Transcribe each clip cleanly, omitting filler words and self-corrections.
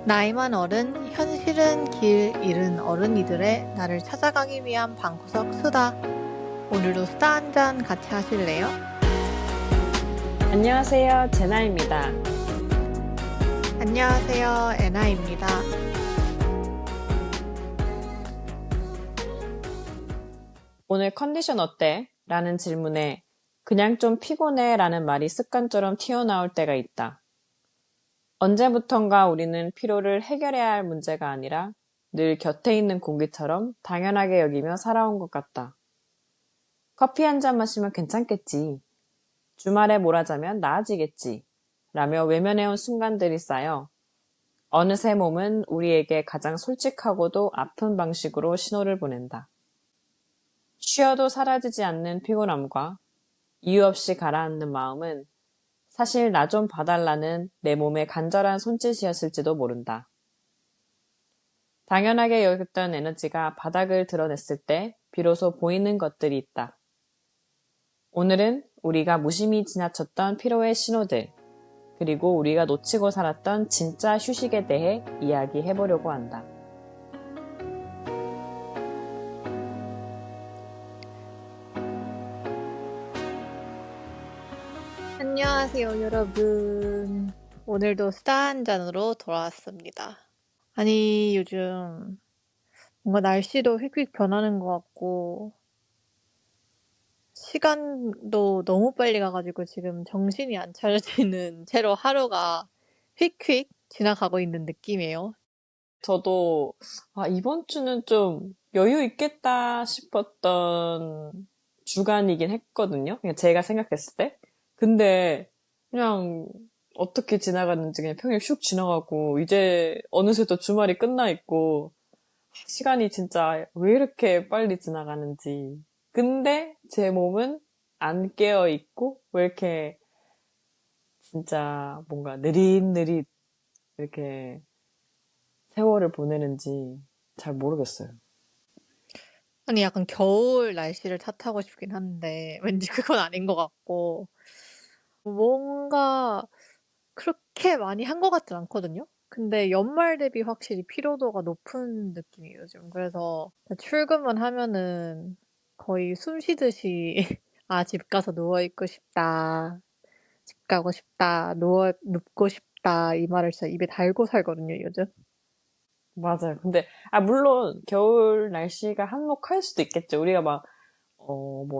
나이 많 어른, 현실은 길 잃은 어른이들의 나를 찾아가기 위한 방구석 수다. 오늘도 수다 한잔 같이 하실래요? 안녕하세요, 제나입니다. 안녕하세요, 애나입니다. 오늘 컨디션 어때? 라는 질문에 그냥 좀 피곤해 라는 말이 습관처럼 튀어나올 때가 있다. 언제부턴가 우리는 피로를 해결해야 할 문제가 아니라 늘 곁에 있는 공기처럼 당연하게 여기며 살아온 것 같다. 커피 한 잔 마시면 괜찮겠지. 주말에 몰아자면 나아지겠지. 라며 외면해온 순간들이 쌓여 어느새 몸은 우리에게 가장 솔직하고도 아픈 방식으로 신호를 보낸다. 쉬어도 사라지지 않는 피곤함과 이유 없이 가라앉는 마음은 사실 나 좀 봐달라는 내 몸의 간절한 손짓이었을지도 모른다. 당연하게 여겼던 에너지가 바닥을 드러냈을 때 비로소 보이는 것들이 있다. 오늘은 우리가 무심히 지나쳤던 피로의 신호들, 그리고 우리가 놓치고 살았던 진짜 휴식에 대해 이야기해보려고 한다. 안녕하세요, 여러분. 오늘도 수다 한잔으로 돌아왔습니다. 아니, 요즘 뭔가 날씨도 휙휙 변하는 것 같고, 시간도 너무 빨리 가가지고 지금 정신이 안 차려지는 채로 하루가 휙휙 지나가고 있는 느낌이에요. 저도 이번 주는 좀 여유 있겠다 싶었던 주간이긴 했거든요. 그냥 제가 생각했을 때. 근데 그냥 어떻게 지나갔는지 그냥 평일 슉 지나가고 이제 어느새 또 주말이 끝나 있고 시간이 진짜 왜 이렇게 빨리 지나가는지. 근데 제 몸은 안 깨어 있고 왜 이렇게 진짜 뭔가 느릿느릿 이렇게 세월을 보내는지 잘 모르겠어요. 아니, 약간 겨울 날씨를 탓하고 싶긴 한데, 왠지 그건 아닌 것 같고, 뭔가 그렇게 많이 한 것 같진 않거든요? 근데 연말 대비 확실히 피로도가 높은 느낌이에요, 요즘. 그래서 출근만 하면은 거의 숨 쉬듯이, 아, 집 가서 누워있고 싶다. 집 가고 싶다. 눕고 싶다. 이 말을 진짜 입에 달고 살거든요, 요즘. 맞아요. 근데, 물론, 겨울 날씨가 한몫할 수도 있겠죠. 우리가 막,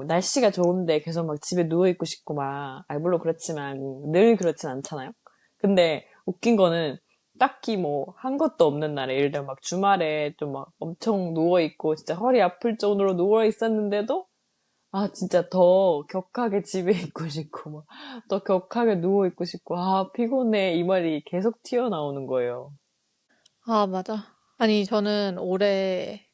날씨가 좋은데 계속 막 집에 누워있고 싶고 막, 물론 그렇지만, 늘 그렇진 않잖아요. 근데, 웃긴 거는, 딱히 뭐, 한 것도 없는 날에, 예를 들어 막 주말에 좀 막 엄청 누워있고, 진짜 허리 아플 정도로 누워있었는데도, 진짜 더 격하게 집에 있고 싶고, 막, 더 격하게 누워있고 싶고, 피곤해. 이 말이 계속 튀어나오는 거예요. 아, 맞아. 아니, 저는 올해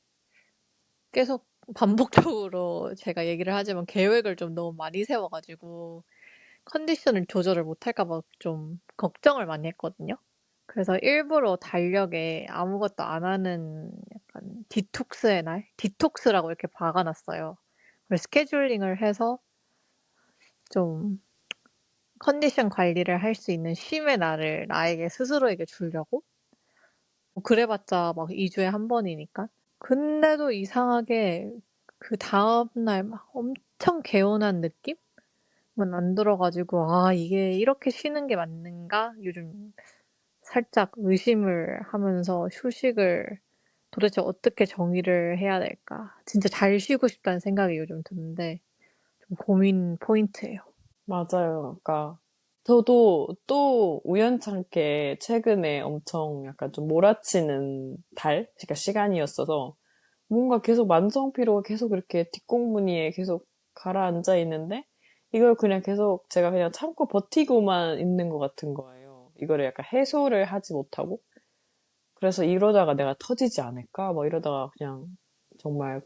계속 반복적으로 제가 얘기를 하지만 계획을 좀 너무 많이 세워가지고 컨디션을 조절을 못할까 봐 좀 걱정을 많이 했거든요. 그래서 일부러 달력에 아무것도 안 하는 약간 디톡스의 날? 디톡스라고 이렇게 박아놨어요. 그래서 스케줄링을 해서 좀 컨디션 관리를 할 수 있는 쉼의 날을 나에게 스스로에게 주려고? 뭐 그래봤자 막 2주에 한 번이니까. 근데도 이상하게 그 다음날 막 엄청 개운한 느낌은 안 들어가지고, 아, 이게 이렇게 쉬는 게 맞는가? 요즘 살짝 의심을 하면서 휴식을 도대체 어떻게 정의를 해야 될까? 진짜 잘 쉬고 싶다는 생각이 요즘 드는데 좀 고민 포인트예요. 맞아요. 저도 또 우연찮게 최근에 엄청 약간 좀 몰아치는 그러니까 시간이었어서 뭔가 계속 만성 피로가 계속 이렇게 뒷공무니에 계속 가라앉아 있는데 이걸 그냥 계속 제가 그냥 참고 버티고만 있는 것 같은 거예요. 이거를 약간 해소를 하지 못하고. 그래서 이러다가 내가 터지지 않을까? 뭐 이러다가 그냥 정말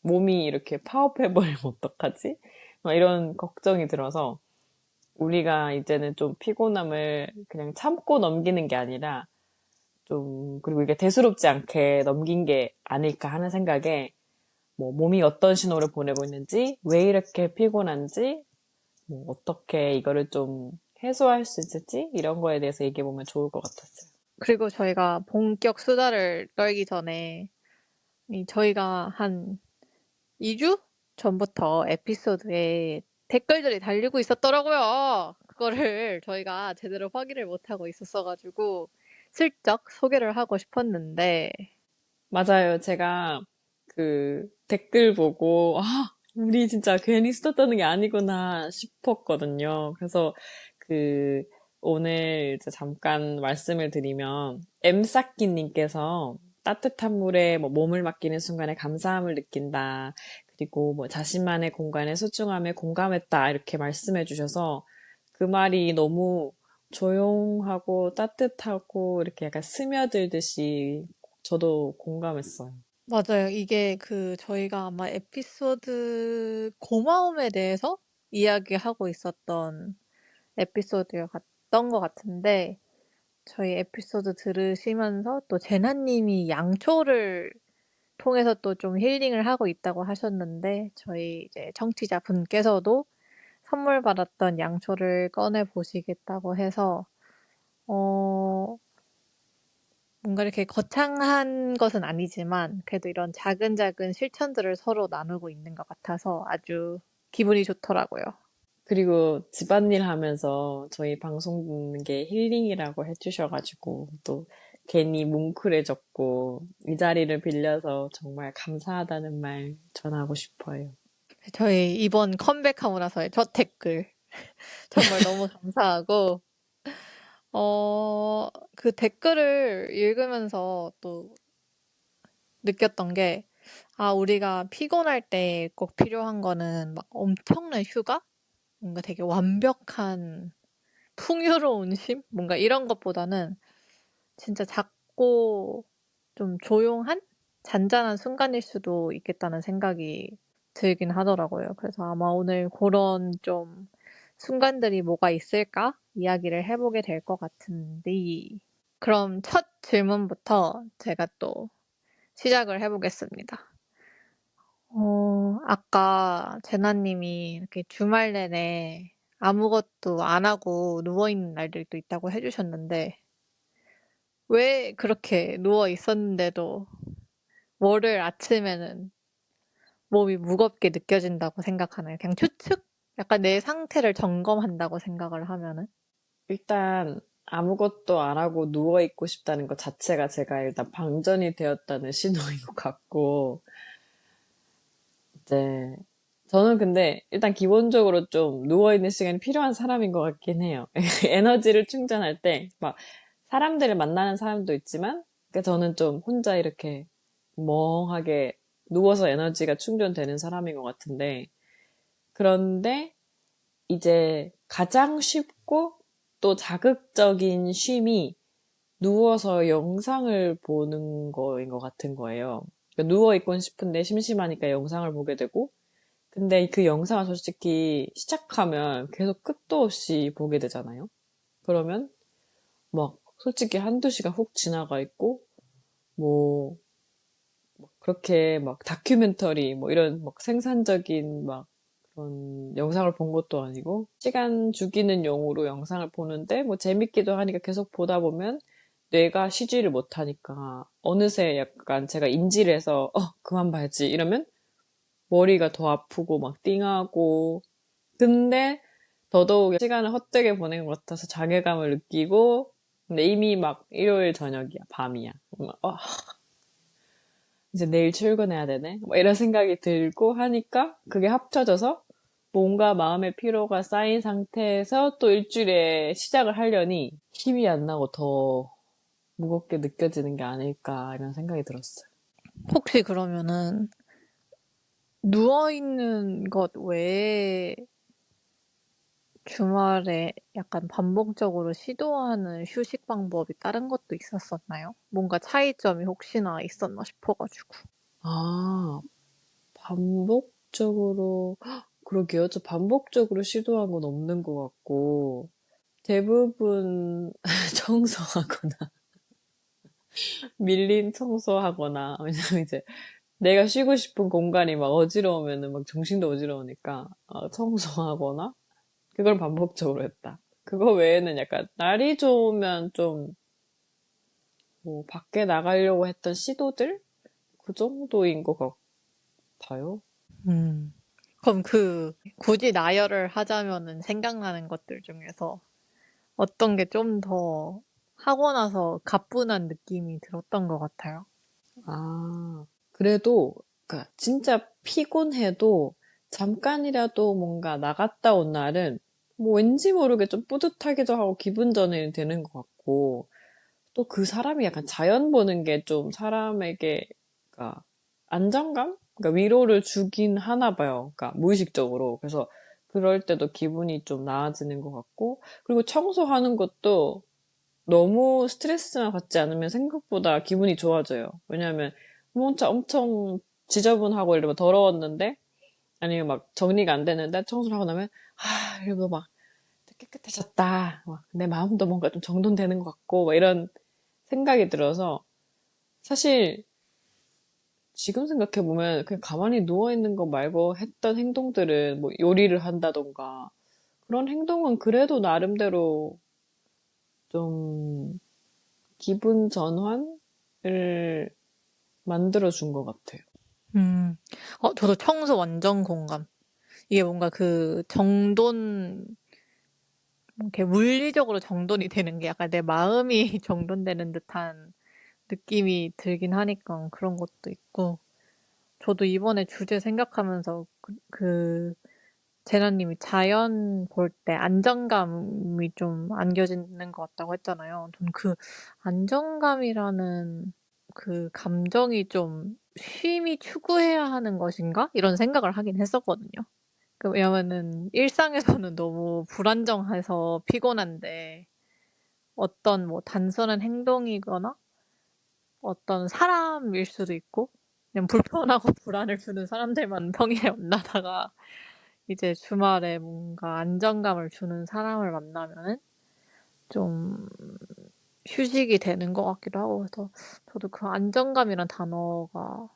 몸이 이렇게 파업해버리면 어떡하지? 막 이런 걱정이 들어서 우리가 이제는 좀 피곤함을 그냥 참고 넘기는 게 아니라 그리고 이게 대수롭지 않게 넘긴 게 아닐까 하는 생각에 뭐 몸이 어떤 신호를 보내고 있는지, 왜 이렇게 피곤한지, 뭐 어떻게 이거를 좀 해소할 수 있을지 이런 거에 대해서 얘기해 보면 좋을 것 같았어요. 그리고 저희가 본격 수다를 떨기 전에 저희가 한 2주 전부터 에피소드에 댓글들이 달리고 있었더라고요. 그거를 저희가 제대로 확인을 못하고 있었어가지고 슬쩍 소개를 하고 싶었는데, 맞아요. 제가 댓글 보고, 우리 진짜 괜히 수다 떠는 게 아니구나 싶었거든요. 그래서 그, 오늘 이제 잠깐 말씀을 드리면, 엠쌓기님께서 따뜻한 물에 뭐 몸을 맡기는 순간에 감사함을 느낀다. 그리고 뭐 자신만의 공간의 소중함에 공감했다. 이렇게 말씀해 주셔서 그 말이 너무 조용하고 따뜻하고 이렇게 약간 스며들듯이 저도 공감했어요. 맞아요. 이게 저희가 아마 에피소드 고마움에 대해서 이야기하고 있었던 에피소드였던 것 같은데, 저희 에피소드 들으시면서 또 제나님이 양초를 통해서 또 좀 힐링을 하고 있다고 하셨는데, 저희 이제 청취자 분께서도 선물 받았던 양초를 꺼내 보시겠다고 해서, 어, 뭔가 이렇게 거창한 것은 아니지만, 그래도 이런 작은 작은 실천들을 서로 나누고 있는 것 같아서 아주 기분이 좋더라고요. 그리고 집안일 하면서 저희 방송 듣는 게 힐링이라고 해주셔가지고 또 괜히 뭉클해졌고 이 자리를 빌려서 정말 감사하다는 말 전하고 싶어요. 저희 이번 컴백하고 나서의 첫 댓글. 정말 너무 감사하고, 그 댓글을 읽으면서 또 느꼈던 게, 우리가 피곤할 때 꼭 필요한 거는 막 엄청난 휴가? 뭔가 되게 완벽한 풍요로운 쉼? 뭔가 이런 것보다는 진짜 작고 좀 조용한? 잔잔한 순간일 수도 있겠다는 생각이 들긴 하더라고요. 그래서 아마 오늘 그런 좀 순간들이 뭐가 있을까? 이야기를 해보게 될 것 같은데, 그럼 첫 질문부터 제가 또 시작을 해보겠습니다. 아까 제나님이 이렇게 주말 내내 아무것도 안 하고 누워있는 날들도 있다고 해주셨는데, 왜 그렇게 누워 있었는데도 월요일 아침에는 몸이 무겁게 느껴진다고 생각하나요? 그냥 추측? 약간 내 상태를 점검한다고 생각을 하면은? 일단 아무것도 안 하고 누워있고 싶다는 것 자체가 제가 일단 방전이 되었다는 신호인 것 같고 이제 저는 근데 일단 기본적으로 좀 누워있는 시간이 필요한 사람인 것 같긴 해요. 에너지를 충전할 때 막 사람들을 만나는 사람도 있지만 그러니까 저는 좀 혼자 이렇게 멍하게 누워서 에너지가 충전되는 사람인 것 같은데 그런데 이제 가장 쉽고 또 자극적인 쉼이 누워서 영상을 보는 거인 것 같은 거예요. 그러니까 누워있곤 싶은데 심심하니까 영상을 보게 되고 근데 그 영상을 솔직히 시작하면 계속 끝도 없이 보게 되잖아요. 그러면 막 솔직히 한두 시간 훅 지나가 있고 뭐 그렇게 막 다큐멘터리 뭐 이런 막 생산적인 막 그런 영상을 본 것도 아니고 시간 죽이는 용으로 영상을 보는데 뭐 재밌기도 하니까 계속 보다 보면 뇌가 쉬지를 못하니까 어느새 약간 제가 인지를 해서 그만 봐야지 이러면 머리가 더 아프고 막 띵하고 근데 더더욱 시간을 헛되게 보낸 것 같아서 자괴감을 느끼고 근데 이미 막 일요일 저녁이야 밤이야 막, 이제 내일 출근해야 되네 뭐 이런 생각이 들고 하니까 그게 합쳐져서 뭔가 마음의 피로가 쌓인 상태에서 또 일주일에 시작을 하려니 힘이 안 나고 더 무겁게 느껴지는 게 아닐까 이런 생각이 들었어요. 혹시 그러면은 누워있는 것 외에 주말에 약간 반복적으로 시도하는 휴식 방법이 다른 것도 있었었나요? 뭔가 차이점이 혹시나 있었나 싶어가지고. 아, 반복적으로, 그러게요. 저 반복적으로 시도한 건 없는 것 같고, 대부분 청소하거나, 밀린 청소하거나, 왜냐면 이제 내가 쉬고 싶은 공간이 막 어지러우면은 막 정신도 어지러우니까, 청소하거나, 그걸 반복적으로 했다. 그거 외에는 약간 날이 좋으면 좀 뭐 밖에 나가려고 했던 시도들? 그 정도인 것 같아요. 음. 그럼 굳이 나열을 하자면은 생각나는 것들 중에서 어떤 게 좀 더 하고 나서 가뿐한 느낌이 들었던 것 같아요? 아, 그래도, 그니까, 진짜 피곤해도 잠깐이라도 뭔가 나갔다 온 날은 뭐 왠지 모르게 좀 뿌듯하기도 하고 기분 전환이 되는 것 같고, 또 그 사람이 약간 자연 보는 게 좀 사람에게, 그니까, 안정감? 그러니까 위로를 주긴 하나 봐요. 그러니까 무의식적으로. 그래서 그럴 때도 기분이 좀 나아지는 것 같고, 그리고 청소하는 것도 너무 스트레스만 받지 않으면 생각보다 기분이 좋아져요. 왜냐하면 혼자 엄청 지저분하고 이러면 더러웠는데 아니면 막 정리가 안 되는데 청소를 하고 나면 이러고 막 깨끗해졌다. 막 내 마음도 뭔가 좀 정돈되는 것 같고 막 이런 생각이 들어서 사실 지금 생각해보면 그냥 가만히 누워있는 거 말고 했던 행동들은 뭐 요리를 한다던가 그런 행동은 그래도 나름대로 좀 기분 전환을 만들어준 것 같아요. 음. 저도 청소 완전 공감. 이게 뭔가 그 정돈, 이렇게 물리적으로 정돈이 되는 게 약간 내 마음이 정돈되는 듯한 느낌이 들긴 하니까 그런 것도 있고. 저도 이번에 주제 생각하면서 제나님이 자연 볼 때 안정감이 좀 안겨지는 것 같다고 했잖아요. 저는 그 안정감이라는 그 감정이 좀 쉼이 추구해야 하는 것인가? 이런 생각을 하긴 했었거든요. 왜냐면은 일상에서는 너무 불안정해서 피곤한데 어떤 뭐 단순한 행동이거나 어떤 사람일 수도 있고 그냥 불편하고 불안을 주는 사람들만 평일에 만나다가 이제 주말에 뭔가 안정감을 주는 사람을 만나면은 좀 휴식이 되는 것 같기도 하고 그래서 저도 그 안정감이란 단어가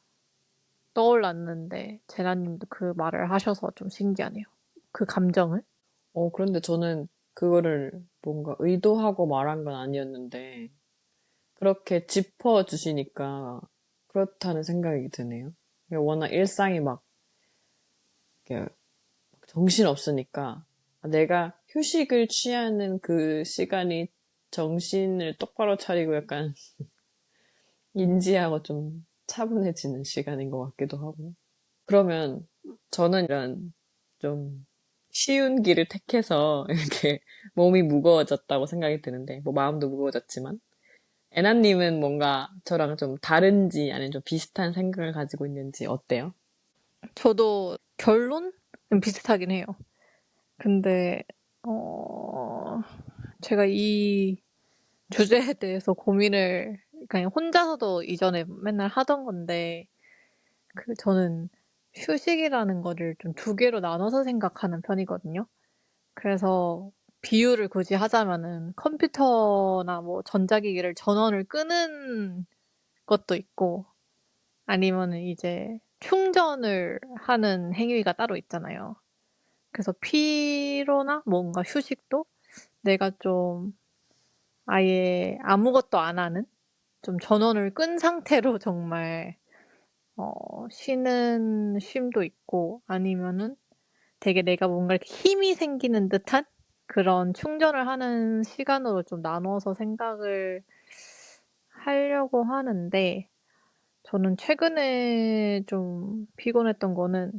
떠올랐는데 제나님도 그 말을 하셔서 좀 신기하네요. 그 감정을. 그런데 저는 그거를 뭔가 의도하고 말한 건 아니었는데, 그렇게 짚어주시니까 그렇다는 생각이 드네요. 워낙 일상이 막, 이렇게 정신 없으니까, 내가 휴식을 취하는 그 시간이 정신을 똑바로 차리고 약간 인지하고 좀 차분해지는 시간인 것 같기도 하고. 그러면 저는 이런 좀 쉬운 길을 택해서 이렇게 몸이 무거워졌다고 생각이 드는데, 뭐 마음도 무거워졌지만, 애나님은 뭔가 저랑 좀 다른지 아니면 좀 비슷한 생각을 가지고 있는지 어때요? 저도 결론은 비슷하긴 해요. 근데 어 제가 이 주제에 대해서 고민을 그냥 혼자서도 이전에 맨날 하던 건데 저는 휴식이라는 거를 좀 두 개로 나눠서 생각하는 편이거든요. 그래서 비유를 굳이 하자면은 컴퓨터나 뭐 전자기기를 전원을 끄는 것도 있고 아니면은 이제 충전을 하는 행위가 따로 있잖아요. 그래서 피로나 뭔가 휴식도 내가 좀 아예 아무것도 안 하는 좀 전원을 끈 상태로 정말 쉬는 쉼도 있고 아니면은 되게 내가 뭔가 이렇게 힘이 생기는 듯한 그런 충전을 하는 시간으로 좀 나눠서 생각을 하려고 하는데 저는 최근에 좀 피곤했던 거는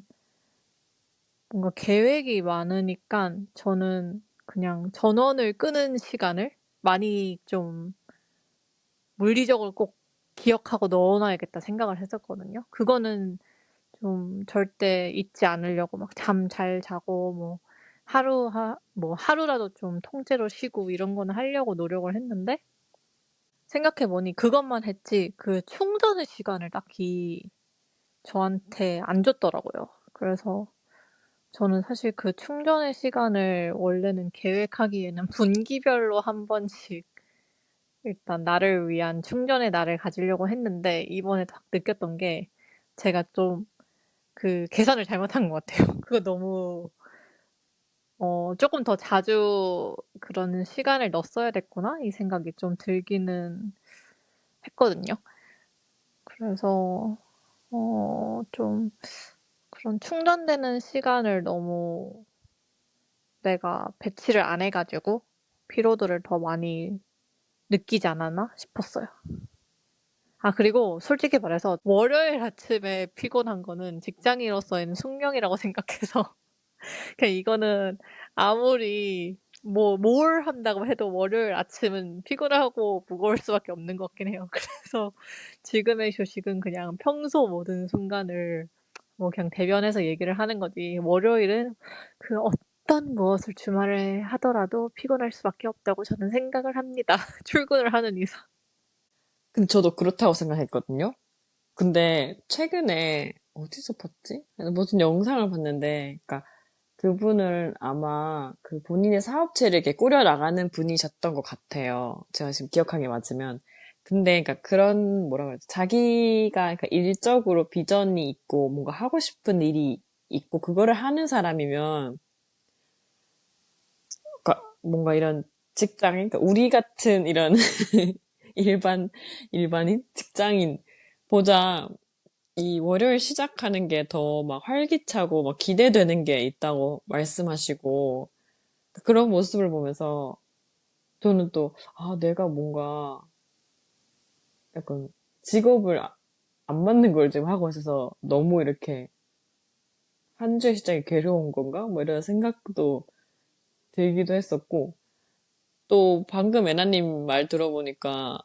뭔가 계획이 많으니깐 저는 그냥 전원을 끄는 시간을 많이 좀 물리적으로 꼭 기억하고 넣어 놔야겠다 생각을 했었거든요. 그거는 좀 절대 잊지 않으려고 막 잠 잘 자고 하루라도 좀 통째로 쉬고 이런 거는 하려고 노력을 했는데 생각해 보니 그것만 했지 그 충전의 시간을 딱히 저한테 안 줬더라고요. 그래서 저는 사실 그 충전의 시간을 원래는 계획하기에는 분기별로 한 번씩 일단 나를 위한 충전의 날을 가지려고 했는데 이번에 딱 느꼈던 게 제가 좀 그 계산을 잘못한 것 같아요. 그거 너무 '쪼끔 더 자주 그런 시간을 넣었어야 됐구나.' 이 생각이 좀 들기는 했거든요. 그래서 좀 그런 충전되는 시간을 너무 내가 배치를 안 해 가지고 피로도를 더 많이 느끼지 않았나 싶었어요. 아 그리고 솔직히 말해서 월요일 아침에 피곤한 거는 직장인으로서의 숙명이라고 생각해서 그냥 이거는 아무리 뭘 한다고 해도 월요일 아침은 피곤하고 무거울 수밖에 없는 것 같긴 해요. 그래서 지금의 휴식은 그냥 평소 모든 순간을 그냥 대변해서 얘기를 하는 거지 월요일은 그 어떤 무엇을 주말에 하더라도 피곤할 수밖에 없다고 저는 생각을 합니다, 출근을 하는 이상. 근데 저도 그렇다고 생각했거든요. 근데 최근에 어디서 봤지? 무슨 영상을 봤는데, 그러니까 그분을 아마 그 본인의 사업체를 이렇게 꾸려나가는 분이셨던 것 같아요. 제가 지금 기억한 게 맞으면. 근데 그러니까 그런 뭐라 그러지? 자기가 그러니까 일적으로 비전이 있고 뭔가 하고 싶은 일이 있고 그거를 하는 사람이면 그러니까 뭔가 이런 직장인, 그러니까 우리 같은 이런 일반인 직장인보다 이 월요일 시작하는 게 더 막 활기차고 막 기대되는 게 있다고 말씀하시고 그런 모습을 보면서 저는 또, 아, 내가 뭔가 약간 직업을 안 맞는 걸 지금 하고 있어서 너무 이렇게 한 주의 시작이 괴로운 건가? 뭐 이런 생각도 들기도 했었고 또 방금 애나님 말 들어보니까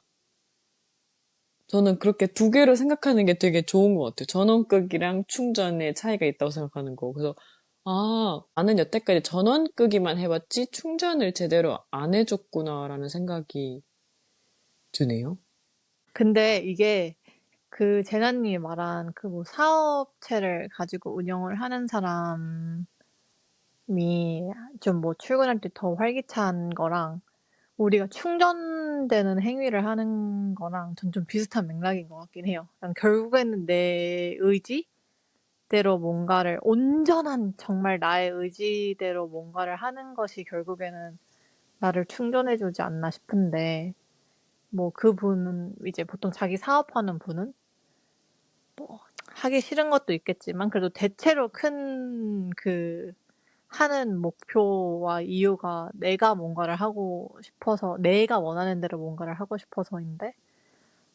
저는 그렇게 두 개로 생각하는 게 되게 좋은 것 같아요. 전원극이랑 충전의 차이가 있다고 생각하는 거. 그래서, 아, 나는 여태까지 전원 끄기만 해봤지 충전을 제대로 안 해줬구나라는 생각이 드네요. 근데 이게 그 제나 님이 말한 그 사업체를 가지고 운영을 하는 사람이 좀 출근할 때 더 활기찬 거랑 우리가 충전되는 행위를 하는 거랑 전 좀 비슷한 맥락인 것 같긴 해요. 그냥 결국에는 내 의지대로 뭔가를 온전한 정말 나의 의지대로 뭔가를 하는 것이 결국에는 나를 충전해 주지 않나 싶은데 그분은 이제 보통 자기 사업하는 분은 하기 싫은 것도 있겠지만 그래도 대체로 큰 하는 목표와 이유가 내가 뭔가를 하고 싶어서 내가 원하는 대로 뭔가를 하고 싶어서인데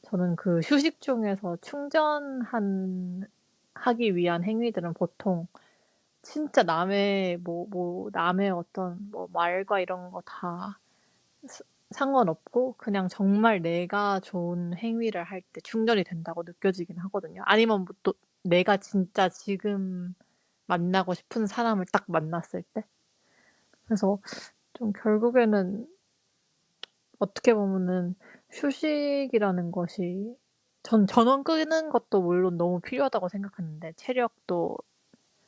저는 그 휴식 중에서 하기 위한 행위들은 보통 진짜 남의 어떤 말과 이런 거 다 상관없고 그냥 정말 내가 좋은 행위를 할 때 충전이 된다고 느껴지긴 하거든요. 아니면 또 내가 진짜 지금 만나고 싶은 사람을 딱 만났을 때? 그래서 좀 결국에는 어떻게 보면은 휴식이라는 것이 전 전원 끄는 것도 물론 너무 필요하다고 생각하는데 체력도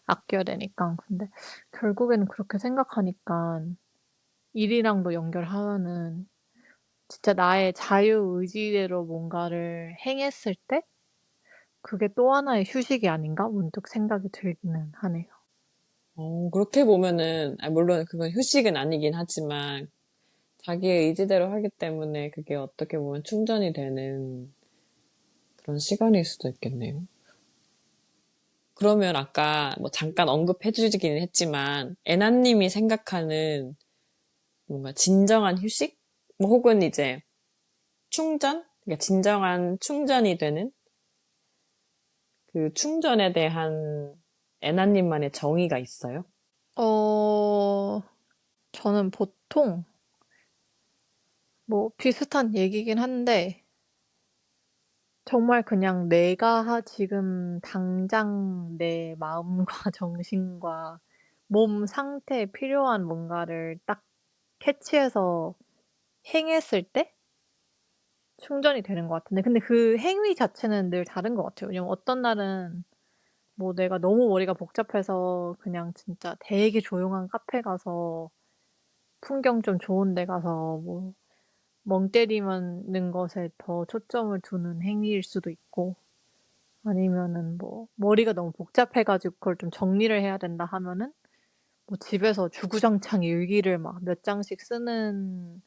아껴야 되니까. 근데 결국에는 그렇게 생각하니깐 일이랑도 연결하면은 진짜 나의 자유의지대로 뭔가를 행했을 때 그게 또 하나의 휴식이 아닌가 문득 생각이 들기는 하네요. 그렇게 보면은, 물론 그건 휴식은 아니긴 하지만, 자기의 의지대로 하기 때문에 그게 어떻게 보면 충전이 되는 그런 시간일 수도 있겠네요. 그러면 아까 뭐 잠깐 언급해 주시기는 했지만, 애나님이 생각하는 뭔가 진정한 휴식? 뭐 혹은 이제 충전? 그러니까 진정한 충전이 되는 그 충전에 대한 애나님만의 정의가 있어요? 어 저는 보통 비슷한 얘기긴 한데 정말 그냥 내가 지금 당장 내 마음과 정신과 몸 상태에 필요한 뭔가를 딱 캐치해서 행했을 때 충전이 되는 것 같은데 근데 그 행위 자체는 늘 다른 것 같아요. 왜냐면 어떤 날은 내가 너무 머리가 복잡해서 그냥 진짜 되게 조용한 카페 가서 풍경 좀 좋은 데 가서 멍 때리는 것에 더 초점을 두는 행위일 수도 있고 아니면은 머리가 너무 복잡해 가지고 그걸 좀 정리를 해야 된다 하면은 집에서 주구장창 일기를 막 몇 장씩 쓰는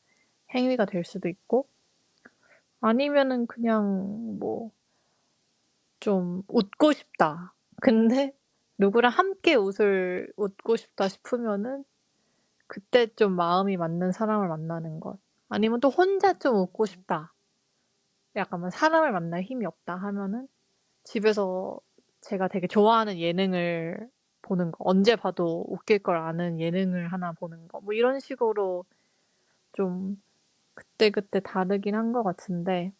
행위가 될 수도 있고 아니면은 그냥 뭐 좀 웃고 싶다. 근데 누구랑 함께 웃고 싶다 싶으면은 그때 좀 마음이 맞는 사람을 만나는 것. 아니면 또 혼자 좀 웃고 싶다. 약간 뭐 사람을 만날 힘이 없다 하면은 집에서 제가 되게 좋아하는 예능을 보는 거. 언제 봐도 웃길 걸 아는 예능을 하나 보는 거. 뭐 이런 식으로 좀 그때그때 다르긴 한 것 같은데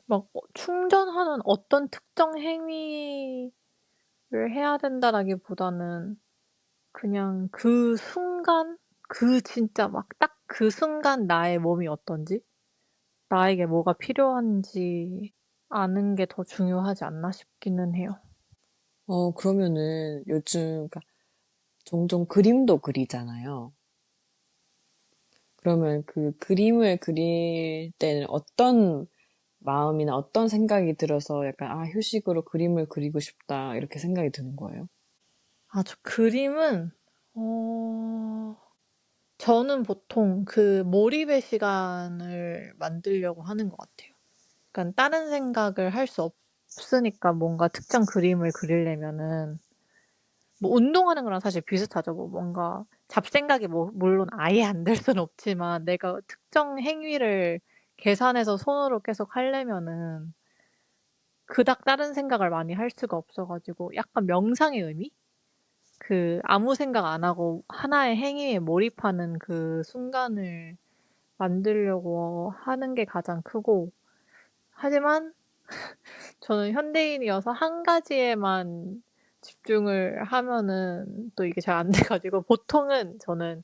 막 충전하는 어떤 특정 행위를 해야 된다라기보다는 그냥 그 순간 진짜 막 딱 그 순간 나의 몸이 어떤지 나에게 뭐가 필요한지 아는 게 더 중요하지 않나 싶기는 해요. 그러면은 요즘, 그러니까 종종 그림도 그리잖아요. 그러면 그 그림을 그릴 때는 어떤 마음이나 어떤 생각이 들어서 약간, 아, 휴식으로 그림을 그리고 싶다, 이렇게 생각이 드는 거예요? 저 그림은 어 저는 보통 그 몰입의 시간을 만들려고 하는 것 같아요. 그러니깐 다른 생각을 할 수 없으니까 뭔가 특정 그림을 그리려면은 뭐 운동하는 거랑 사실 비슷하죠. 뭐 뭔가 잡생각이 뭐 물론 아예 안 될 수는 없지만 내가 특정 행위를 계산해서 손으로 계속 하려면은 그닥 다른 생각을 많이 할 수가 없어 가지고 약간 명상의 의미? 그 아무 생각 안 하고 하나의 행위에 몰입하는 그 순간을 만들려고 하는 게 가장 크고 하지만 저는 현대인이어서 한 가지에만 집중을 하면은 또 이게 잘 안 돼 가지고 보통은 저는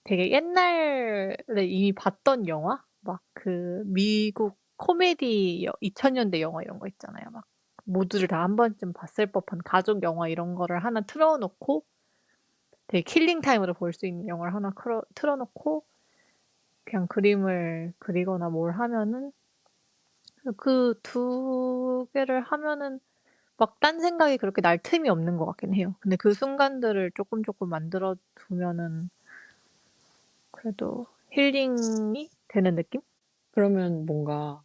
되게 옛날에 이미 봤던 영화? 막 그 미국 코미디 2000 년대 영화 이런 거 있잖아요. 막 모두들 다 한 번쯤 봤을 법한 가족 영화 이런 거를 하나 틀어 놓고 되게 킬링 타임으로 볼 수 있는 영화를 하나 틀어 놓고 그냥 그림을 그리거나 뭘 하면은 그 두 개를 하면은 막 딴 생각이 그렇게 날 틈이 없는 것 같긴 해요. 근데 그 순간들을 쪼끔 만들어 두면은 그래도 힐링이 되는 느낌? 그러면 뭔가,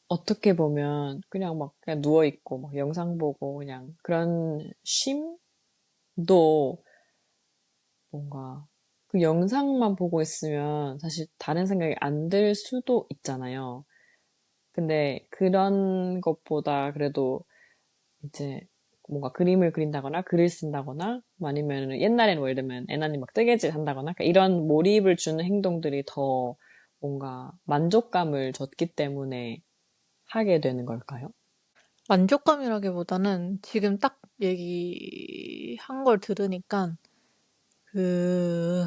어떻게 보면 그냥 막 그냥 누워있고 막 영상 보고 그냥 그런 쉼도 뭔가 그 영상만 보고 있으면 사실 다른 생각이 안 들 수도 있잖아요. 근데 그런 것보다 그래도 이제 뭔가 그림을 그린다거나 글을 쓴다거나 뭐 아니면 옛날에는 뭐 예를 들면 애나님 막 뜨개질 한다거나 그러니까 이런 몰입을 주는 행동들이 더 뭔가 만족감을 줬기 때문에 하게 되는 걸까요? 만족감이라기보다는 지금 딱 얘기한 걸 들으니깐 그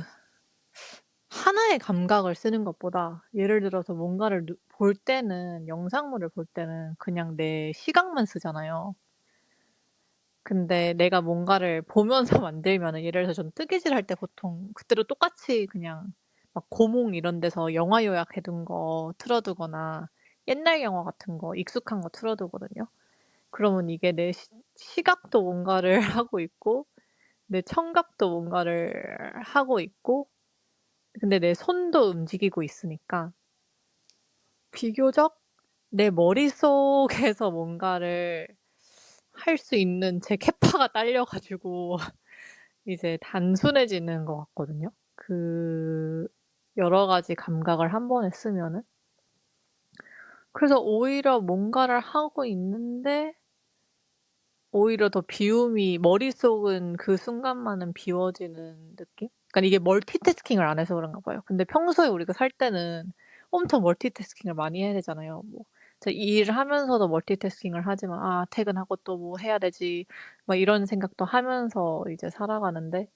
하나의 감각을 쓰는 것보다 예를 들어서 뭔가를 볼 때는 영상물을 볼 때는 그냥 내 시각만 쓰잖아요. 근데 내가 뭔가를 보면서 만들면은 예를 들어서 전 뜨개질할 때 보통 그때도 똑같이 그냥 막 고몽 이런 데서 영화 요약해 둔 거 틀어 두거나 옛날 영화 같은 거 익숙한 거 틀어 두거든요. 그러면 이게 내 시각도 뭔가를 하고 있고 내 청각도 뭔가를 하고 있고 근데 내 손도 움직이고 있으니까 비교적 내 머릿속에서 뭔가를 할 수 있는 제 캐파가 딸려 가지고 이제 단순해지는 것 같거든요. 그 여러 가지 감각을 한 번에 쓰면은. 그래서 오히려 뭔가를 하고 있는데 오히려 더 비움이 머릿속은 그 순간만은 비워지는 느낌? 그러니까 이게 멀티태스킹을 안 해서 그런가 봐요. 근데 평소에 우리가 살 때는 엄청 멀티태스킹을 많이 해야 되잖아요. 뭐 저 일하면서도 멀티태스킹을 하지만 '아 퇴근하고 또 뭐 해야 되지.' 막 이런 생각도 하면서 이제 살아가는데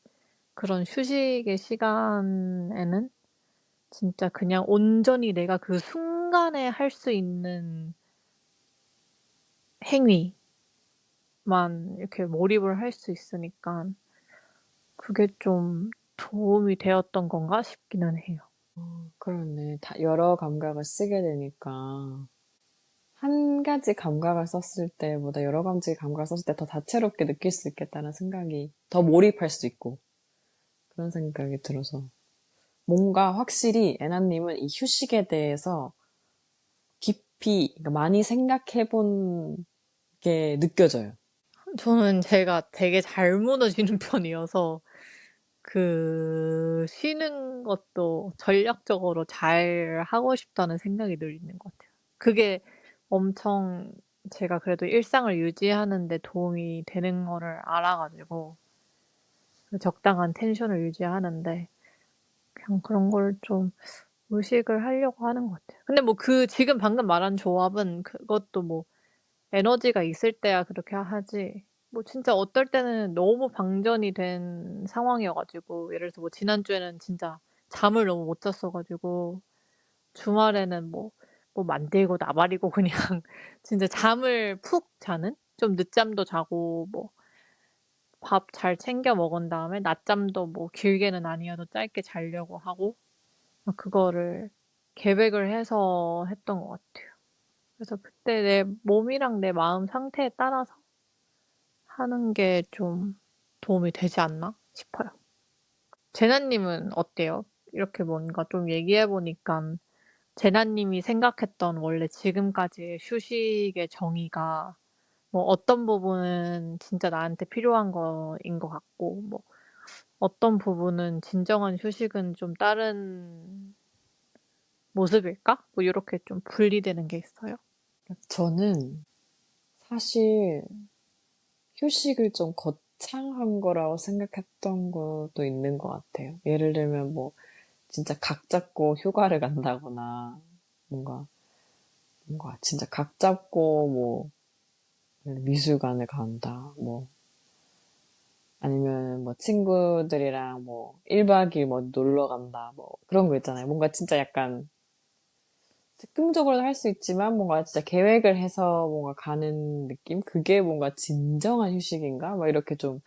그런 휴식의 시간에는 진짜 그냥 온전히 내가 그 순간에 할 수 있는 행위만 이렇게 몰입을 할 수 있으니깐 그게 좀 도움이 되었던 건가 싶기는 해요. 그렇네. 다 여러 감각을 쓰게 되니까 한 가지 감각을 썼을 때보다 여러 가지 감각을 썼을 때 더 다채롭게 느낄 수 있겠다는 생각이 더 몰입할 수 있고 그런 생각이 들어서 뭔가 확실히 애나님은 이 휴식에 대해서 깊이, 그러니까 많이 생각해 본 게 느껴져요. 저는 제가 되게 잘 무너지는 편이어서 쉬는 것도 전략적으로 잘 하고 싶다는 생각이 늘 있는 것 같아요. 그게 엄청 제가 그래도 일상을 유지하는 데 도움이 되는 거를 알아 가지고 그 적당한 텐션을 유지하는데 그냥 그런 걸 좀 의식을 하려고 하는 것 같아요. 근데 뭐 지금 방금 말한 조합은 그것도 뭐 에너지가 있을 때야 그렇게 하지 뭐 진짜 어떨 때는 너무 방전이 된 상황이어 가지고 예를 들어서 뭐 지난주에는 진짜 잠을 너무 못 잤어 가지고 주말에는 뭐 만들고 나발이고 그냥 진짜 잠을 푹 자는 좀 늦잠도 자고 뭐 밥 잘 챙겨 먹은 다음에 낮잠도 뭐 길게는 아니어도 짧게 자려고 하고 막 그거를 계획을 해서 했던 것 같아요. 그래서 그때 내 몸이랑 내 마음 상태에 따라서 하는 게 좀 도움이 되지 않나 싶어요. 제나 님은 어때요? 이렇게 뭔가 좀 얘기해 보니깐 제나 님이 생각했던 원래 지금까지의 휴식의 정의가 뭐 어떤 부분은 진짜 나한테 필요한 거인 것 같고 뭐 어떤 부분은 진정한 휴식은 좀 다른 모습일까? 뭐 요렇게 좀 분리되는 게 있어요? 저는 사실 휴식을 좀 거창한 거라고 생각했던 것도 있는 것 같아요. 예를 들면 뭐 진짜 각 잡고 휴가를 간다거나 뭔가 진짜 각 잡고 뭐 미술관을 간다 뭐 아니면 뭐 친구들이랑 뭐 1박 2일 뭐 놀러 간다 뭐 그런 거 있잖아요. 뭔가 진짜 약간 즉흥적으로도 할 수 있지만 뭔가 진짜 계획을 해서 뭔가 가는 느낌? 그게 뭔가 진정한 휴식인가? 막 이렇게 좀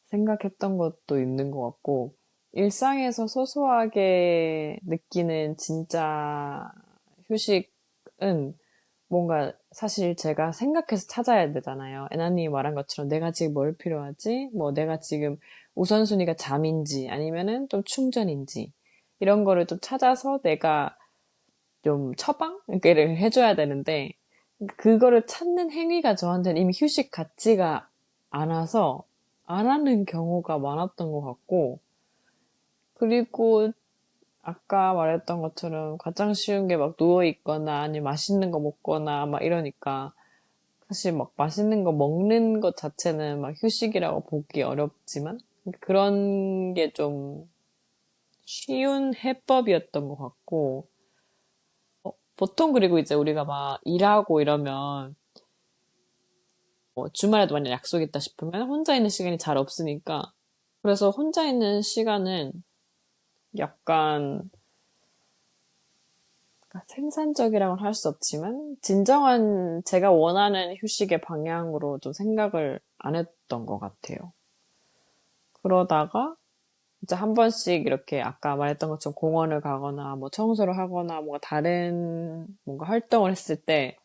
생각했던 것도 있는 것 같고, 일상에서 소소하게 느끼는 진짜 휴식은 뭔가 사실 제가 생각해서 찾아야 되잖아요. 애나님이 말한 것처럼 내가 지금 뭘 필요하지? 뭐 내가 지금 우선순위가 잠인지 아니면은 좀 충전인지 이런 거를 좀 찾아서 내가 좀 처방을 해줘야 되는데 그거를 찾는 행위가 저한테는 이미 휴식 같지가 않아서 안 하는 경우가 많았던 것 같고 그리고 아까 말했던 것처럼 가장 쉬운 게 막 누워있거나 아니면 맛있는 거 먹거나 막 이러니까 사실 막 맛있는 거 먹는 것 자체는 막 휴식이라고 보기 어렵지만 그런 게 좀 쉬운 해법이었던 것 같고 보통 그리고 이제 우리가 막 일하고 이러면 뭐 주말에도 만약 약속 있다 싶으면 혼자 있는 시간이 잘 없으니까 그래서 혼자 있는 시간은 약간 생산적이라고는 할 수 없지만 진정한 제가 원하는 휴식의 방향으로 좀 생각을 안 했던 것 같아요. 그러다가 이제 한 번씩 이렇게 아까 말했던 것처럼 공원을 가거나 뭐 청소를 하거나 뭔가 다른 뭔가 활동을 했을 때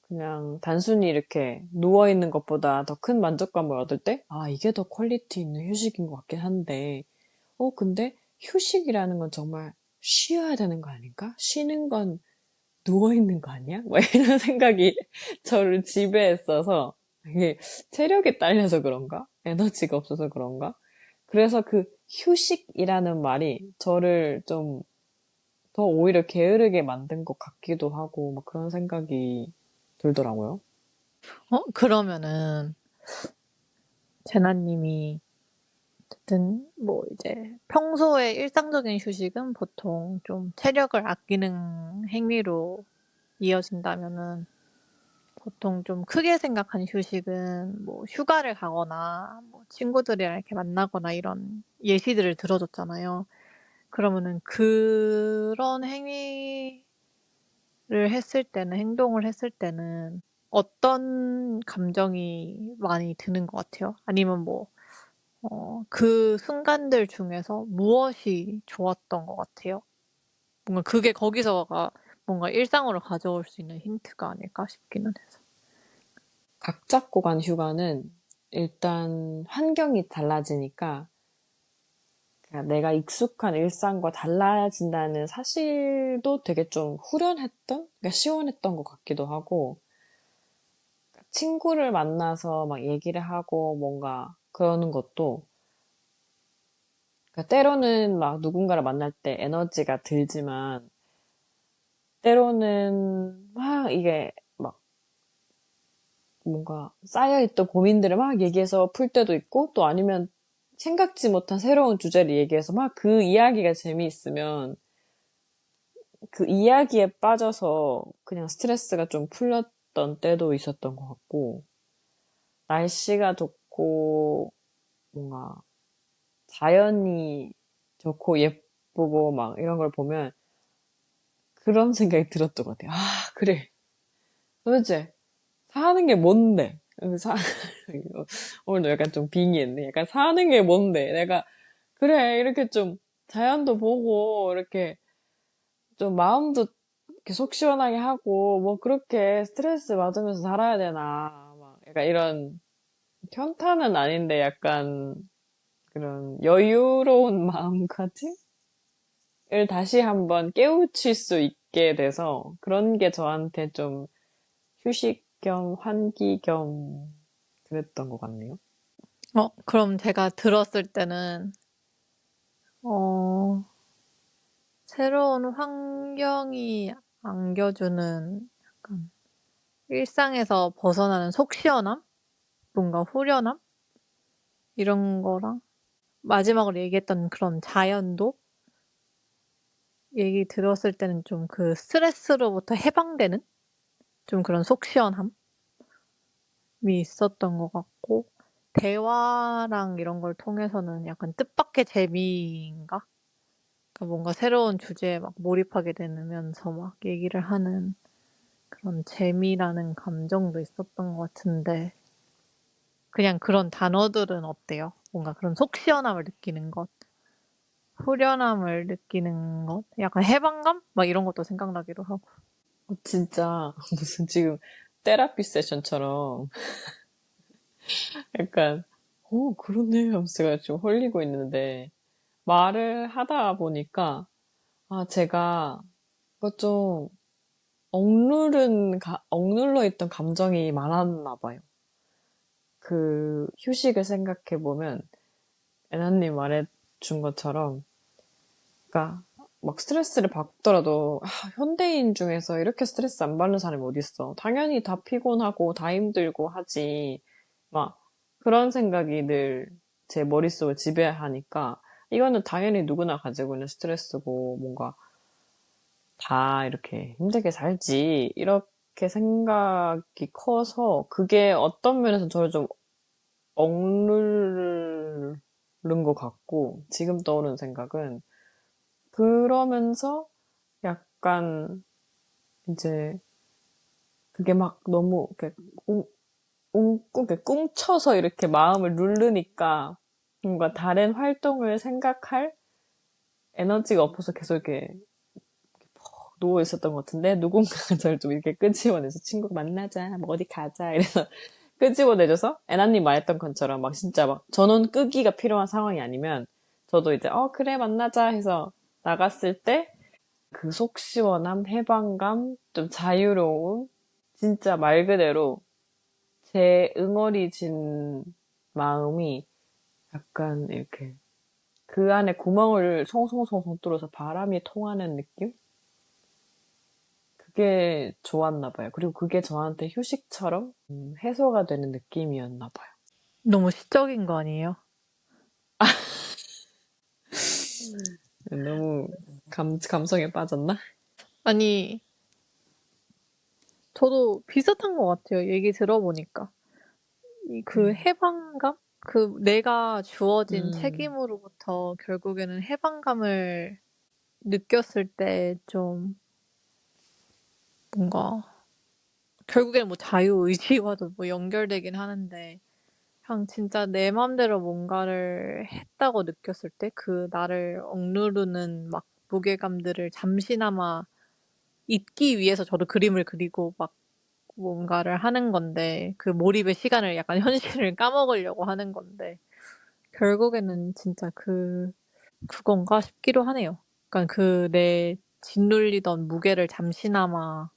그냥 단순히 이렇게 누워있는 것보다 더 큰 만족감을 얻을 때, 아, 이게 더 퀄리티 있는 휴식인 것 같긴 한데, 근데 휴식이라는 건 정말 쉬어야 되는 거 아닌가? 쉬는 건 누워있는 거 아니야? 뭐 이런 생각이 저를 지배했어서, 이게 체력이 딸려서 그런가? 에너지가 없어서 그런가? 그래서 그 휴식이라는 말이 저를 좀 더 오히려 게으르게 만든 것 같기도 하고, 막 그런 생각이 들더라고요. 그러면은 제나 님이 어쨌든 뭐 이제 평소에 일상적인 휴식은 보통 좀 체력을 아끼는 행위로 이어진다면은 보통 좀 크게 생각한 휴식은 뭐 휴가를 가거나 뭐 친구들이랑 이렇게 만나거나 이런 예시들을 들어줬잖아요. 그러면은 그런 행동을 했을 때는 어떤 감정이 많이 드는 것 같아요? 아니면 뭐 그 순간들 중에서 무엇이 좋았던 것 같아요? 뭔가 그게 거기서가 뭔가 일상으로 가져올 수 있는 힌트가 아닐까 싶기는 해서. 각 잡고 간 휴가는 일단 환경이 달라지니까 내가 익숙한 일상과 달라진다는 사실도 되게 좀 후련했던, 그러니까 시원했던 것 같기도 하고, 친구를 만나서 막 얘기를 하고 뭔가 그러는 것도, 그러니까 때로는 막 누군가를 만날 때 에너지가 들지만, 때로는 막 이게 막 뭔가 쌓여있던 고민들을 막 얘기해서 풀 때도 있고, 또 아니면 생각지 못한 새로운 주제를 얘기해서 막 그 이야기가 재미있으면 그 이야기에 빠져서 그냥 스트레스가 좀 풀렸던 때도 있었던 것 같고, 날씨가 좋고, 뭔가 자연이 좋고 예쁘고 막 이런 걸 보면 그런 생각이 들었던 것 같아요. 아, 그래. 도대체 사는 게 뭔데? 사, 오늘도 약간 좀 빙의했네. 약간 사는 게 뭔데? 내가, 그래, 이렇게 좀 자연도 보고, 이렇게 좀 마음도 이렇게 속 시원하게 하고, 뭐 그렇게 스트레스 받으면서 살아야 되나. 막 약간 이런 현타는 아닌데 약간 그런 여유로운 마음가짐을 다시 한번 깨우칠 수 있게 돼서 그런 게 저한테 좀 휴식 겸 환기 겸 그랬던 것 같네요. 그럼 제가 들었을 때는, 어, 새로운 환경이 안겨주는 약간 일상에서 벗어나는 속 시원함? 뭔가 후련함? 이런 거랑 마지막으로 얘기했던 그런 자연도 얘기 들었을 때는 좀 그 스트레스로부터 해방되는 좀 그런 속 시원함이 있었던 것 같고, 대화랑 이런 걸 통해서는 약간 뜻밖의 재미인가? 그러니까 뭔가 새로운 주제에 막 몰입하게 되면서 막 얘기를 하는 그런 재미라는 감정도 있었던 것 같은데, 그냥 그런 단어들은 어때요? 뭔가 그런 속 시원함을 느끼는 것, 후련함을 느끼는 것, 약간 해방감? 막 이런 것도 생각나기도 하고. 진짜 무슨 지금 테라피 세션처럼 약간 그러네 하면서 제가 지금 홀리고 있는데 말을 하다 보니까 제가 좀 억눌러 있던 감정이 많았나 봐요. 그 휴식을 생각해 보면 애나님 말해준 것처럼, 그러니까 막 스트레스를 받더라도 현대인 중에서 이렇게 스트레스 안 받는 사람이 어딨어. 당연히 다 피곤하고 다 힘들고 하지. 막 그런 생각이 늘 제 머릿속을 지배하니까 이거는 당연히 누구나 가지고 있는 스트레스고 뭔가 다 이렇게 힘들게 살지. 이렇게 생각이 커서 그게 어떤 면에서 저를 좀 억누른 것 같고, 지금 떠오르는 생각은 그러면서 약간 이제 그게 막 너무 이렇게 이렇게 꿍쳐서 이렇게 마음을 누르니까 뭔가 다른 활동을 생각할 에너지가 없어서 계속 이렇게 누워 있었던 것 같은데, 누군가가 저를 좀 이렇게 끄집어내서 친구 만나자, 뭐 어디 가자 이래서 끄집어내줘서 애나님 말했던 것처럼 막 진짜 막 전원 끄기가 필요한 상황이 아니면 저도 이제 그래 만나자 해서 나갔을 때 그 속 시원함, 해방감, 좀 자유로움, 진짜 말 그대로 제 응어리진 마음이 약간 이렇게 그 안에 구멍을 송송송송 뚫어서 바람이 통하는 느낌? 그게 좋았나 봐요. 그리고 그게 저한테 휴식처럼 해소가 되는 느낌이었나 봐요. 너무 시적인 거 아니에요? 너무 감성에 빠졌나? 아니, 저도 비슷한 것 같아요. 얘기 들어보니까. 그 음, 해방감? 그 내가 주어진 음, 책임으로부터 결국에는 해방감을 느꼈을 때 좀 뭔가, 결국에는 뭐 자유의지와도 뭐 연결되긴 하는데, 그냥 진짜 내 맘대로 뭔가를 했다고 느꼈을 때 그 나를 억누르는 막 무게감들을 잠시나마 잊기 위해서 저도 그림을 그리고 막 뭔가를 하는 건데, 그 몰입의 시간을 약간 현실을 까먹으려고 하는 건데, 결국에는 진짜 그 그건가 싶기도 하네요. 그러니까 그 내 짓눌리던 무게를 잠시나마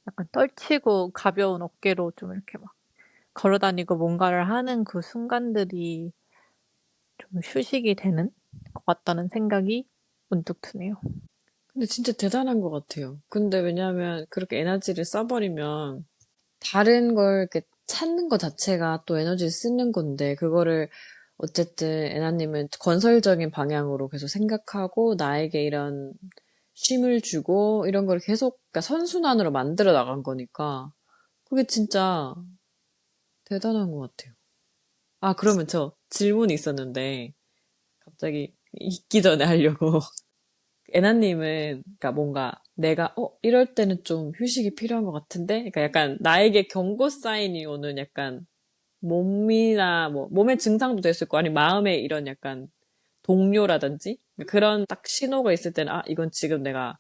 약간 떨치고 가벼운 어깨로 좀 이렇게 막 걸어 다니고 뭔가를 하는 그 순간들이 좀 휴식이 되는 것 같다는 생각이 문득 드네요. 근데 진짜 대단한 것 같아요. 근데 왜냐하면 그렇게 에너지를 써버리면 다른 걸 이렇게 찾는 것 자체가 또 에너지를 쓰는 건데, 그거를 어쨌든 애나님은 건설적인 방향으로 계속 생각하고, 나에게 이런 쉼을 주고, 이런 걸 계속, 그러니까 선순환으로 만들어 나간 거니까, 그게 진짜 대단한 것 같아요. 아, 그러면 저 질문이 있었는데, 갑자기 잊기 전에 하려고. 애나님은, 그러니까 뭔가 내가, 이럴 때는 좀 휴식이 필요한 것 같은데? 그러니까 약간 나에게 경고 사인이 오는 약간 몸이나 뭐, 몸의 증상도 될 수 있고, 아니 마음의 이런 약간 동요라든지? 그런 딱 신호가 있을 때는, 아, 이건 지금 내가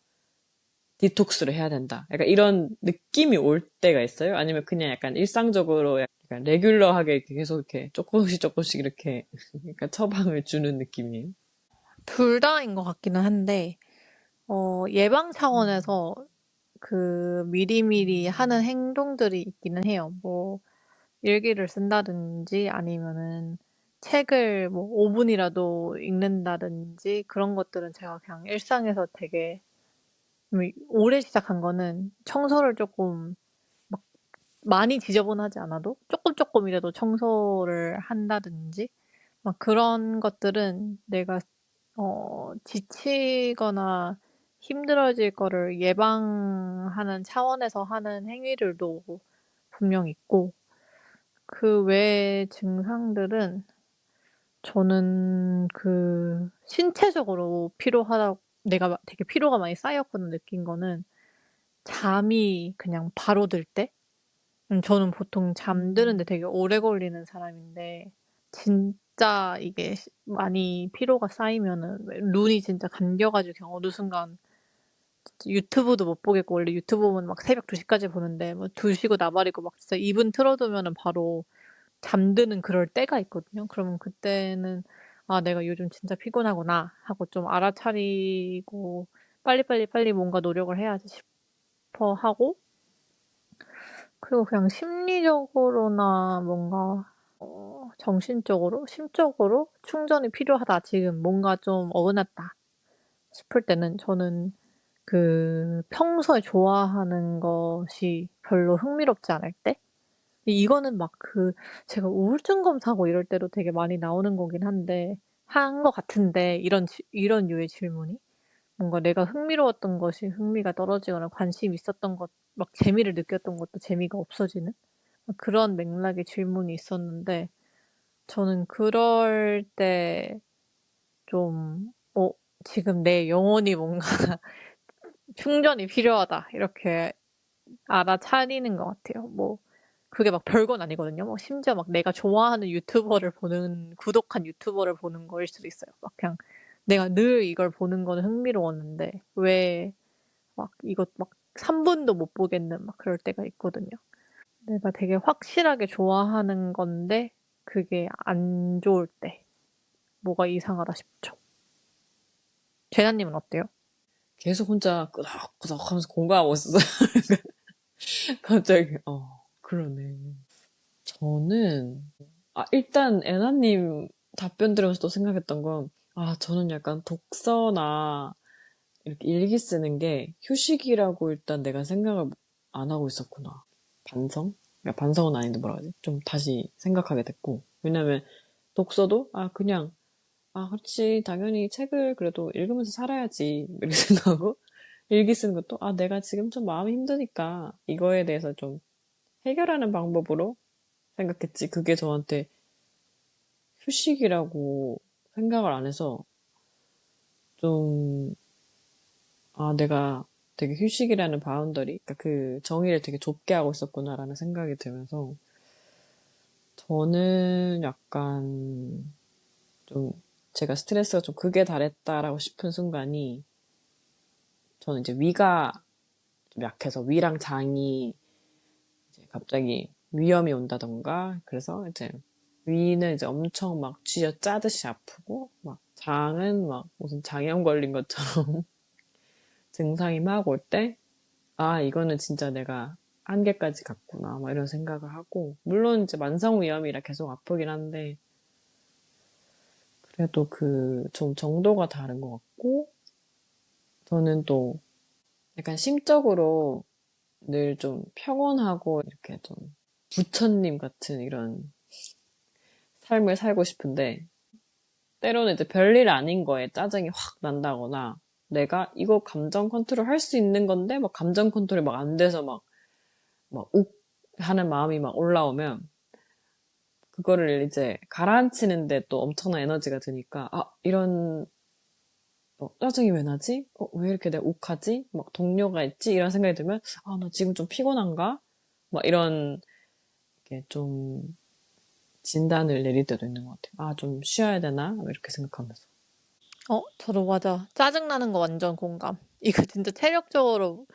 디톡스를 해야 된다. 약간 이런 느낌이 올 때가 있어요? 아니면 그냥 약간 일상적으로 약간 레귤러하게 이렇게 계속 이렇게 조금씩 이렇게 약간 처방을 주는 느낌이에요? 둘 다인 것 같기는 한데 예방 음. 차원에서 그 미리미리 하는 행동들이 있기는 해요. 뭐 일기를 쓴다든지 아니면은 책을 뭐 5 분이라도 읽는다든지 그런 것들은 제가 그냥 일상에서 되게 올해 시작한 거는 청소를 쪼끔 막 많이 지저분하지 않아도 쪼끔이라도 청소를 한다든지 막 그런 것들은 내가 지치거나 힘들어질 거를 예방하는 차원에서 하는 행위들도 분명 있고 그 외의 증상들은 저는 그 신체적으로 피로하다 내가 막 되게 피로가 많이 쌓였구나 느낀 거는 잠이 그냥 바로 들 때? 저는 보통 잠드는 데 음. 되게 오래 걸리는 사람인데 진짜 이게 많이 피로가 쌓이면은 왜 눈이 진짜 감겨 가지고 그냥 어느 순간 진짜 유튜브도 못 보겠고 원래 유튜브 보면 막 새벽 2 시까지 보는데 뭐 2 시고 나발이고 막 진짜 2분 틀어 두면은 바로 잠드는 그럴 때가 있거든요. 그러면 그때는 '아 내가 요즘 진짜 피곤하구나.' 하고 좀 알아차리고 '빨리 뭔가 노력을 해야지.' 싶어 하고 그리고 그냥 심리적으로나 뭔가 정신적으로, 심적으로 '충전이 필요하다. 지금 뭔가 좀 어긋났다.' 싶을 때는 저는 그 평소에 좋아하는 것이 별로 흥미롭지 않을 때? 이거는 막 그 제가 우울증 검사하고 이럴 때도 되게 많이 나오는 거긴 한데 한 것 같은데 이런 류의 질문이 뭔가 내가 흥미로웠던 것이 흥미가 떨어지거나 관심 있었던 것 막 재미를 느꼈던 것도 재미가 없어지는 그런 맥락의 질문이 있었는데 저는 그럴 때 좀 '지금 내 영혼이 뭔가 충전이 필요하다.' 이렇게 알아차리는 것 같아요. 뭐 그게 막 별건 아니거든요. 뭐 심지어 막 내가 좋아하는 유튜버를 보는 구독한 유튜버를 보는 거일 수도 있어요. 막 그냥 내가 늘 이걸 보는 거는 흥미로웠는데 왜 막 이것 막 3 분도 못 보겠는 막 그럴 때가 있거든요. 내가 되게 확실하게 좋아하는 건데 그게 안 좋을 때 뭐가 이상하다 싶죠. 재나 님은 어때요? 계속 혼자 끄덕끄덕 하면서 공부하고 있었어요. 갑자기, 그러네. 저는, 일단 애나님 답변 들으면서 또 생각했던 건, 저는 약간 독서나 이렇게 일기 쓰는 게 휴식이라고 일단 내가 생각을 안 하고 있었구나. 반성? 그러니까 반성은 아닌데 뭐라 하지? 좀 다시 생각하게 됐고. 왜냐면 독서도, 그냥, 그렇지. 당연히 책을 그래도 읽으면서 살아야지. 이렇게 생각하고, 일기 쓰는 것도, 내가 지금 좀 마음이 힘드니까 이거에 대해서 좀 해결하는 방법으로 생각했지. 그게 저한테 휴식이라고 생각을 안 해서 좀, 내가 되게 휴식이라는 바운더리, 그러니까 그 정의를 되게 좁게 하고 있었구나라는 생각이 들면서 저는 약간 좀 제가 스트레스가 좀 극에 달했다라고 싶은 순간이 저는 이제 위가 좀 약해서 위랑 장이 이제 갑자기 위염이 온다던가 그래서 이제 위는 이제 엄청 막 쥐어 짜듯이 아프고 막 장은 막 무슨 장염 걸린 것처럼 증상이 막 올 때, 아, 이거는 진짜 내가 한계까지 갔구나, 막 이런 생각을 하고, 물론 이제 만성위염이라 계속 아프긴 한데, 그래도 그 좀 정도가 다른 것 같고, 저는 또 약간 심적으로 늘 좀 평온하고 이렇게 좀 부처님 같은 이런 삶을 살고 싶은데, 때로는 이제 별일 아닌 거에 짜증이 확 난다거나, 내가 이거 감정 컨트롤 할 수 있는 건데, 막 감정 컨트롤이 막 안 돼서 욱 하는 마음이 막 올라오면, 그거를 이제 가라앉히는데 또 엄청난 에너지가 드니까, 아, 이런, 짜증이 왜 나지? 왜 이렇게 내가 욱하지? 막 동료가 있지? 이런 생각이 들면, 아, 나 지금 좀 피곤한가? 막 이런, 게 좀 진단을 내릴 때도 있는 것 같아요. 아, 좀 쉬어야 되나? 뭐 이렇게 생각하면서. 저도 맞아. 짜증나는 거 완전 공감. 이거 진짜 체력적으로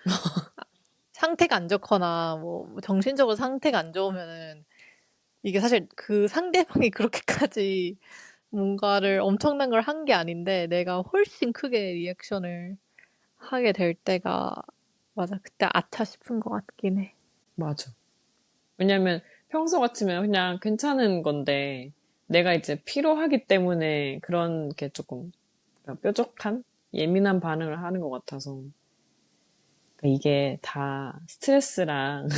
상태가 안 좋거나 뭐 정신적으로 상태가 안 좋으면은 이게 사실 그 상대방이 그렇게까지 뭔가를 엄청난 걸 한 게 아닌데 내가 훨씬 크게 리액션을 하게 될 때가 맞아. 그때 아차 싶은 것 같긴 해. 맞아. 왜냐면 평소 같으면 그냥 괜찮은 건데 내가 이제 피로하기 때문에 그런 게 조금 뾰족한 예민한 반응을 하는 것 같아서 그러니까 이게 다 스트레스랑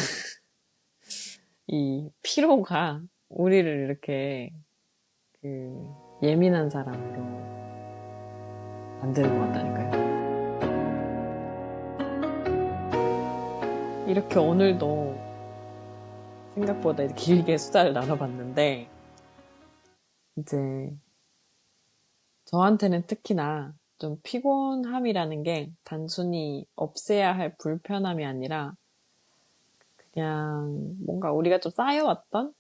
이 피로가 우리를 이렇게 그 예민한 사람으로 만드는 것 같다니까요. 이렇게 오늘도 생각보다 길게 수다를 나눠봤는데 이제 저한테는 특히나 좀 피곤함이라는 게 단순히 없애야 할 불편함이 아니라 그냥 뭔가 우리가 좀 쌓여왔던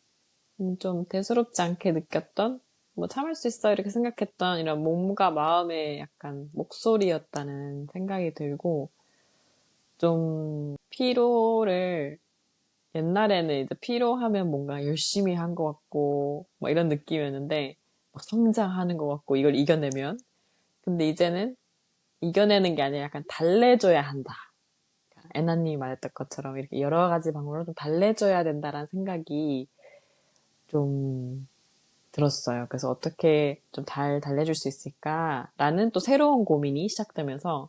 좀 대수롭지 않게 느꼈던 뭐 참을 수 있어 이렇게 생각했던 이런 몸과 마음의 약간 목소리였다는 생각이 들고 좀 피로를 옛날에는 이제 피로하면 뭔가 열심히 한 것 같고 막 이런 느낌이었는데 막 성장하는 것 같고 이걸 이겨내면 근데 이제는 이겨내는 게 아니라 약간 달래줘야 한다. 애나님이 말했던 것처럼 이렇게 여러 가지 방법으로 좀 달래줘야 된다라는 생각이 좀 들었어요. 그래서 어떻게 좀 달래줄 수 있을까라는 또 새로운 고민이 시작되면서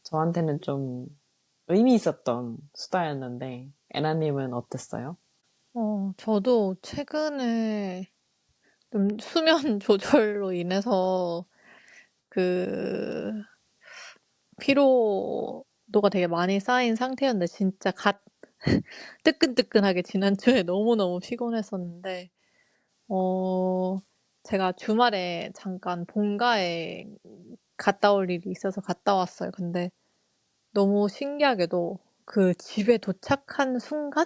저한테는 좀 의미 있었던 수다였는데 애나님은 어땠어요? 저도 최근에 좀 수면 조절로 인해서 그 피로도가 되게 많이 쌓인 상태였는데 진짜 뜨끈뜨끈하게 지난주에 너무너무 피곤했었는데 어 제가 주말에 잠깐 본가에 갔다 올 일이 있어서 갔다 왔어요. 근데 너무 신기하게도 그 집에 도착한 순간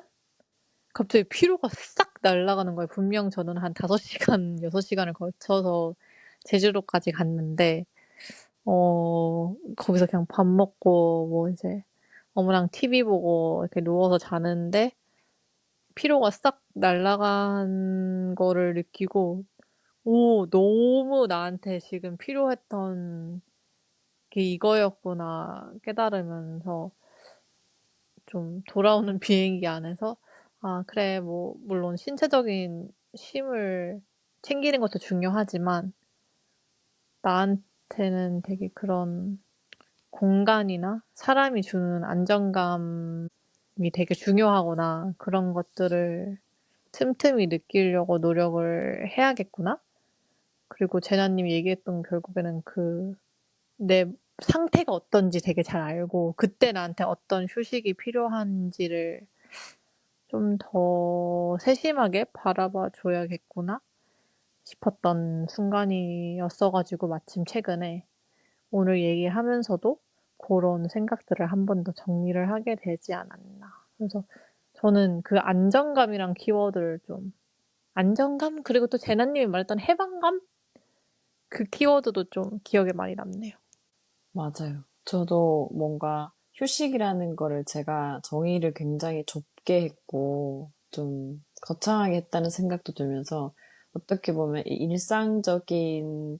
갑자기 피로가 싹 날아가는 거예요. 분명 저는 한 5시간, 6시간을 거쳐서 제주도까지 갔는데 거기서 그냥 밥 먹고 뭐 이제 어머랑 TV 보고 이렇게 누워서 자는데 피로가 싹 날아간 거를 느끼고 '오 너무 나한테 지금 필요했던 게 이거였구나.' 깨달으면서 좀 돌아오는 비행기 안에서 '아 그래 뭐 물론 신체적인 쉼을 챙기는 것도 중요하지만 나한테는 되게 그런 공간이나 사람이 주는 안정감이 되게 중요하구나. 그런 것들을 틈틈이 느끼려고 노력을 해야겠구나.' 그리고 제나 님이 얘기했던 결국에는 내 상태가 어떤지 되게 잘 알고 그때 나한테 어떤 휴식이 필요한지를 좀 더 세심하게 바라봐 줘야겠구나 싶었던 순간이었어 가지고 마침 최근에 오늘 얘기하면서도 고런 생각들을 한 번 더 정리를 하게 되지 않았나. 그래서 저는 그 안정감이란 키워드를 좀 안정감 그리고 또 제나 님이 말했던 해방감? 그 키워드도 좀 기억에 많이 남네요. 맞아요. 저도 뭔가 휴식이라는 거를 제가 정의를 굉장히 좁게 했고 좀 거창하게 했다는 생각도 들면서 어떻게 보면 이 일상적인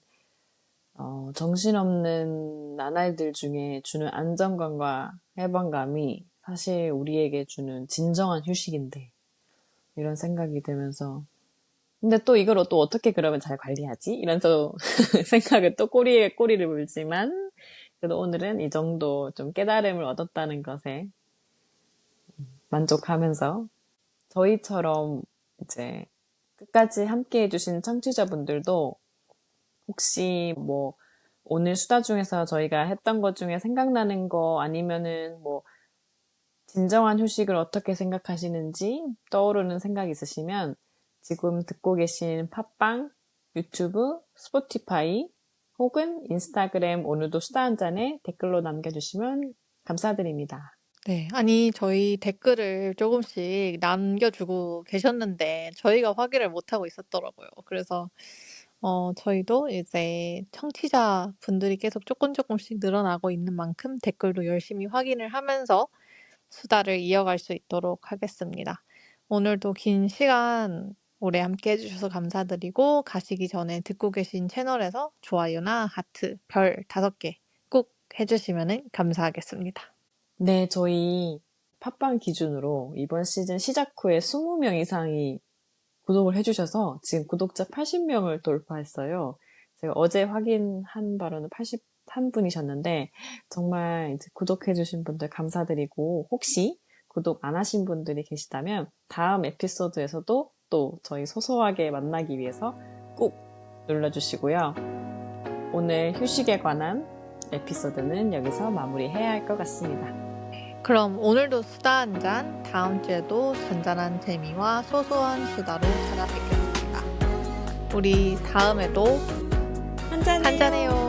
정신없는 나날들 중에 주는 안정감과 해방감이 사실 우리에게 주는 진정한 휴식인데, 이런 생각이 들면서, 근데 또 이걸 또 어떻게 그러면 잘 관리하지? 이런 또 생각은 또 꼬리에 꼬리를 물지만, 그래도 오늘은 이 정도 좀 깨달음을 얻었다는 것에 만족하면서, 저희처럼 이제 끝까지 함께 해주신 청취자분들도 혹시 뭐 오늘 수다 중에서 저희가 했던 것 중에 생각나는 거 아니면은 뭐 진정한 휴식을 어떻게 생각하시는지 떠오르는 생각 있으시면 지금 듣고 계신 팟빵, 유튜브, 스포티파이 혹은 인스타그램 오늘도 수다 한 잔에 댓글로 남겨주시면 감사드립니다. 네. 아니, 저희 댓글을 조금씩 남겨주고 계셨는데, 저희가 확인을 못하고 있었더라고요. 그래서, 저희도 이제 청취자분들이 계속 조금씩 늘어나고 있는 만큼 댓글도 열심히 확인을 하면서 수다를 이어갈 수 있도록 하겠습니다. 오늘도 긴 시간 오래 함께 해주셔서 감사드리고, 가시기 전에 듣고 계신 채널에서 좋아요나 하트, 별 5개 꼭 해주시면 감사하겠습니다. 네, 저희 팟빵 기준으로 이번 시즌 시작 후에 20명 이상이 구독을 해주셔서 지금 구독자 80명을 돌파했어요. 제가 어제 확인한 바로는 81분이셨는데 정말 이제 구독해주신 분들 감사드리고 혹시 구독 안 하신 분들이 계시다면 다음 에피소드에서도 또 저희 소소하게 만나기 위해서 꼭 눌러주시고요. 오늘 휴식에 관한 에피소드는 여기서 마무리해야 할 것 같습니다. 그럼 오늘도 수다 한 잔, 다음 주에도 잔잔한 재미와 소소한 수다로 찾아뵙겠습니다. 우리 다음에도 한잔해요. 한잔해요.